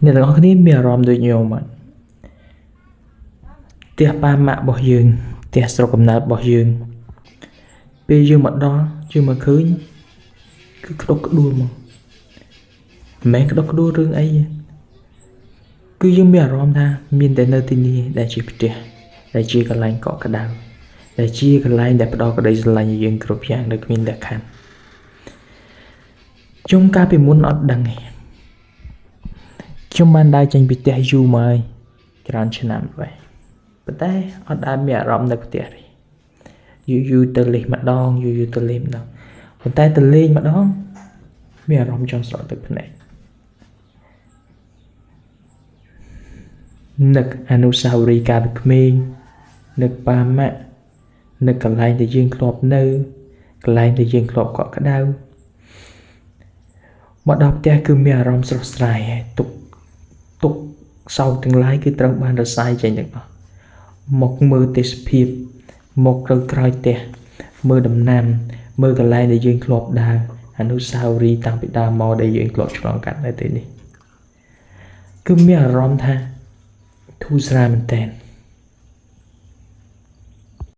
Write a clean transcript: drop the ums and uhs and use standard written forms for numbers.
អ្នកទាំងអស់គ្នាមានអារម្មណ៍ដូចខ្ញុំអត់ផ្ទះប៉ាម៉ាក់របស់យើងផ្ទះស្រុកកំណើតរបស់យើងពេលយើងមកដល់យើងមកឃើញគឺក្តុកក្តួលមកមិនមែនក្តុកក្តួលរឿងអីទេគឺយើងមានអារម្មណ៍ថាមានតែនៅទីនេះដែលជាផ្ទះដែលជាកន្លែងកក់ក្ដៅដែលជាកន្លែងដែលផ្ដល់ក្តីស្រឡាញ់ឲ្យយើងគ្រប់យ៉ាងដោយគ្មានលក្ខខណ្ឌខ្ញុំកាលពីមុនអត់ដឹងទេខ្ញុំបានដើរចេញពីផ្ទះយូរមកហើយច្រើនឆ្នាំហើយប៉ុន្តែអត់ដែលមានអារម្មណ៍នៅផ្ទះទេយូរទៅលេងម្ដងយូរទៅលេងម្ដងប៉ុន្តែទៅលេងម្ដងមានអារម្មណ៍ចង់ស្រក់ទឹកភ្នែកនឹកអនុស្សាវរីយ៍កាលពីក្មេងនឹកប៉ាម៉ាក់នឹកកន្លែងដែលយើងធ្លាប់នៅកន្លែងដែលយើងធ្លាប់កក់ក្ដៅមកដល់ផ្ទះគឺមានអារម្មណ៍ស្រស់ស្រាយហើយទុកសោកទាំងឡាយគឺត្រូវបានរសាយចេញទាំងអស់មកមើលទេសភាពមកទៅក្រោយផ្ទះមើលដំណាំមើលកន្លែងដែលយើងធ្លាប់ដើរអនុស្សាវរីយ៍តាំងពីដើមមកដែលយើងធ្លាប់ឆ្លងកាត់នៅទីនេះគឺមានអារម្មណ៍ថាធូរស្រាលមែនទែន